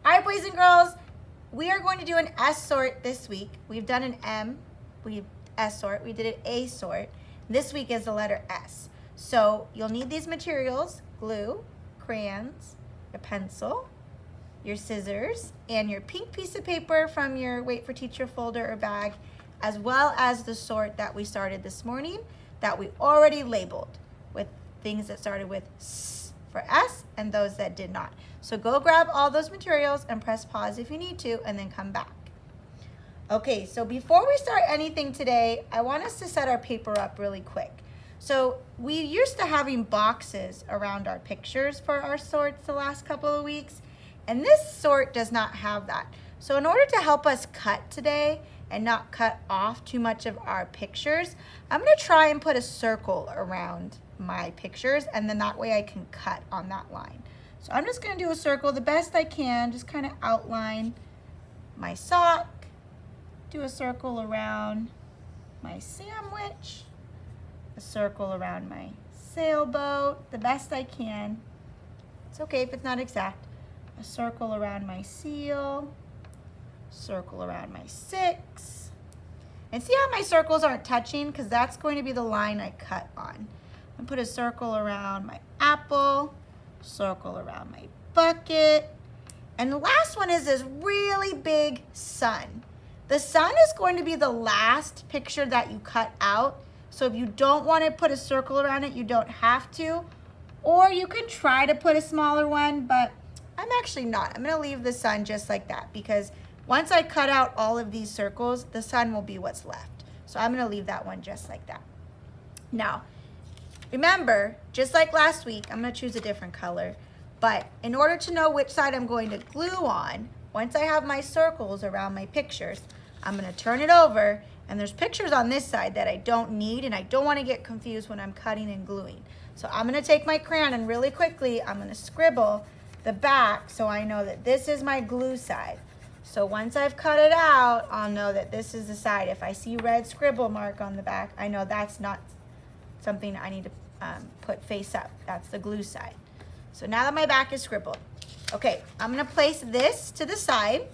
All right, boys and girls, we are going to do an S sort this week. We've done an M, S sort, we did an A sort. This week is the letter S. So you'll need these materials: glue, crayons, a pencil, your scissors, and your pink piece of paper from your Wait for Teacher folder or bag, as well as the sort that we started this morning that we already labeled with things that started with S for S and those that did not. So go grab all those materials and press pause if you need to, and then come back. Okay, so before we start anything today, I want us to set our paper up really quick. So we used to having boxes around our pictures for our sorts the last couple of weeks, and this sort does not have that. So in order to help us cut today and not cut off too much of our pictures, I'm gonna try and put a circle around my pictures, and then that way I can cut on that line. So I'm just gonna do a circle the best I can, just kind of outline my sock, do a circle around my sandwich, a circle around my sailboat, the best I can. It's okay if it's not exact. A circle around my seal, circle around my 6. And see how my circles aren't touching? Because that's going to be the line I cut on. I'm gonna put a circle around my apple, circle around my bucket. And the last one is this really big sun. The sun is going to be the last picture that you cut out. So if you don't want to put a circle around it, you don't have to. Or you can try to put a smaller one, but I'm actually not. I'm gonna leave the sun just like that, because once I cut out all of these circles, the sun will be what's left. So I'm gonna leave that one just like that. Now, remember, just like last week, I'm gonna choose a different color, but in order to know which side I'm going to glue on, once I have my circles around my pictures, I'm gonna turn it over, and there's pictures on this side that I don't need, and I don't wanna get confused when I'm cutting and gluing. So I'm gonna take my crayon and really quickly, I'm gonna scribble the back so I know that this is my glue side. So once I've cut it out, I'll know that this is the side. If I see red scribble mark on the back, I know that's not something I need to put face up. That's the glue side. So now that my back is scribbled, okay, I'm gonna place this to the side,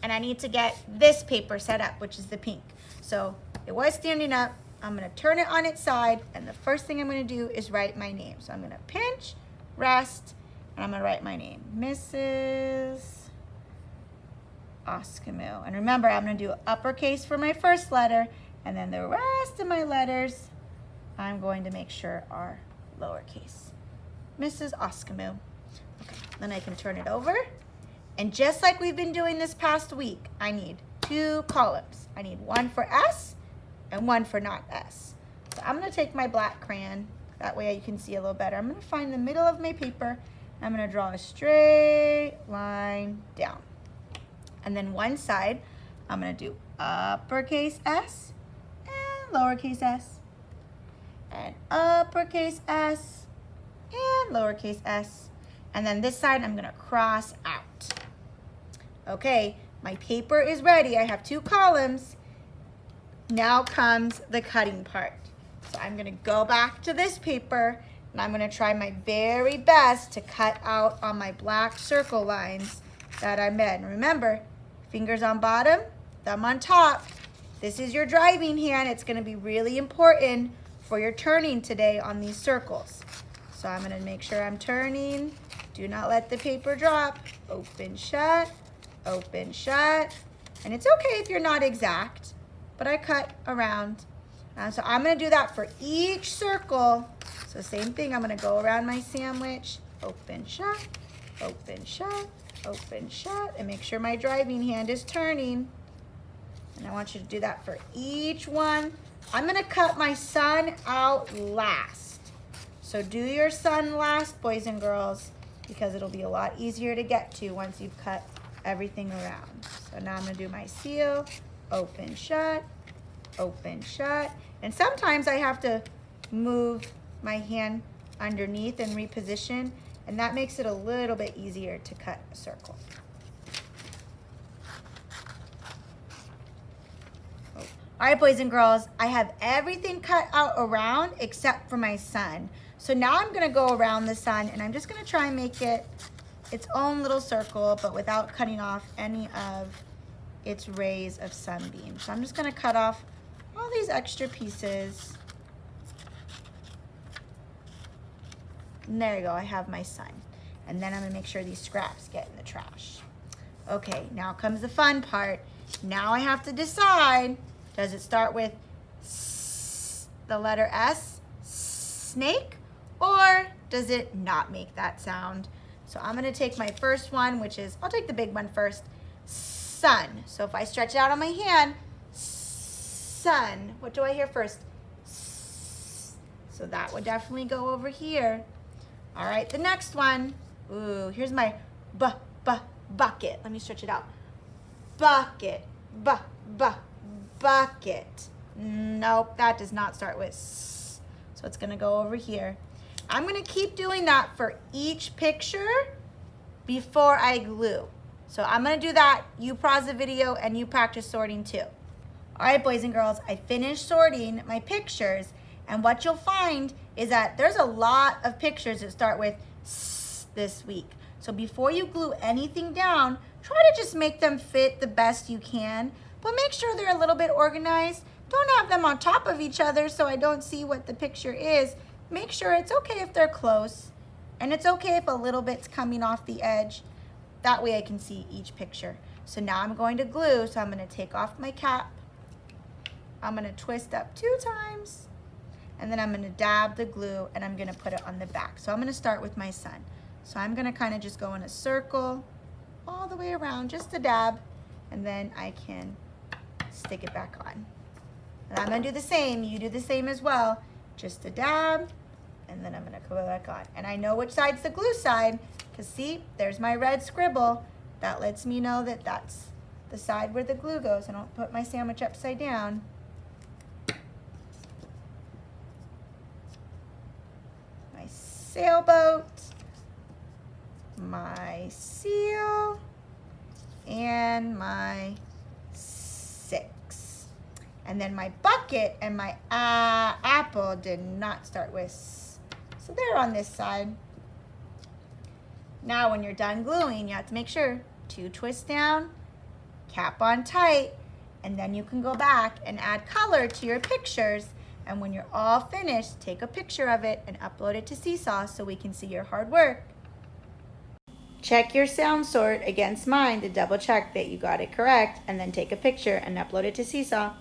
and I need to get this paper set up, which is the pink. So it was standing up. I'm gonna turn it on its side, and the first thing I'm gonna do is write my name. So I'm gonna pinch, rest, and I'm gonna write my name, Mrs. Oscamou. And remember, I'm gonna do uppercase for my first letter, and then the rest of my letters I'm going to make sure are lowercase. Mrs. Oscamou. Okay, then I can turn it over. And just like we've been doing this past week, I need 2 columns. I need one for S and one for not S. So I'm gonna take my black crayon, that way you can see a little better. I'm gonna find the middle of my paper, and I'm gonna draw a straight line down. And then one side, I'm gonna do uppercase S and lowercase s, and uppercase S and lowercase s. And then this side, I'm gonna cross out. Okay, my paper is ready. I have 2 columns. Now comes the cutting part. So I'm gonna go back to this paper, and I'm gonna try my very best to cut out on my black circle lines that I made. And remember, fingers on bottom, thumb on top. This is your driving hand. It's gonna be really important for your turning today on these circles. So I'm gonna make sure I'm turning. Do not let the paper drop. Open, shut, open, shut. And it's okay if you're not exact, but I cut around. So I'm gonna do that for each circle. So same thing, I'm gonna go around my sandwich, open, shut, open, shut, open, shut, and make sure my driving hand is turning. And I want you to do that for each one. I'm gonna cut my sun out last. So do your sun last, boys and girls, because it'll be a lot easier to get to once you've cut everything around. So now I'm gonna do my seal, open, shut, open, shut. And sometimes I have to move my hand underneath and reposition, and that makes it a little bit easier to cut a circle. All right, boys and girls, I have everything cut out around except for my sun. So now I'm gonna go around the sun, and I'm just gonna try and make it its own little circle, but without cutting off any of its rays of sunbeam. So I'm just gonna cut off all these extra pieces. And there you go, I have my sun. And then I'm gonna make sure these scraps get in the trash. Okay, now comes the fun part. Now I have to decide, does it start with the letter S, snake, or does it not make that sound? So I'm gonna take my first one, which is, I'll take the big one first, sun. So if I stretch it out on my hand, sun. What do I hear first? So that would definitely go over here. All right, the next one. Ooh, here's my bucket. Let me stretch it out. Bucket, bucket. Nope, that does not start with S. So it's gonna go over here. I'm gonna keep doing that for each picture before I glue. So I'm gonna do that. You pause the video and you practice sorting too. All right, boys and girls, I finished sorting my pictures, and what you'll find is that there's a lot of pictures that start with S this week. So before you glue anything down, try to just make them fit the best you can, but make sure they're a little bit organized. Don't have them on top of each other so I don't see what the picture is. Make sure it's okay if they're close, and it's okay if a little bit's coming off the edge. That way I can see each picture. So now I'm going to glue, so I'm gonna take off my cap. I'm gonna twist up 2 times, and then I'm gonna dab the glue and I'm gonna put it on the back. So I'm gonna start with my sun. So I'm gonna kind of just go in a circle all the way around, just a dab, and then I can stick it back on. And I'm gonna do the same, you do the same as well. Just a dab, and then I'm gonna go back on. And I know which side's the glue side, because see, there's my red scribble. That lets me know that that's the side where the glue goes. I don't put my sandwich upside down. My sailboat, my seal, and my 6. And then my bucket and my apple did not start with S. So they're on this side. Now when you're done gluing, you have to make sure 2 twists down, cap on tight, and then you can go back and add color to your pictures. And when you're all finished, take a picture of it and upload it to Seesaw so we can see your hard work. Check your sound sort against mine to double check that you got it correct, and then take a picture and upload it to Seesaw.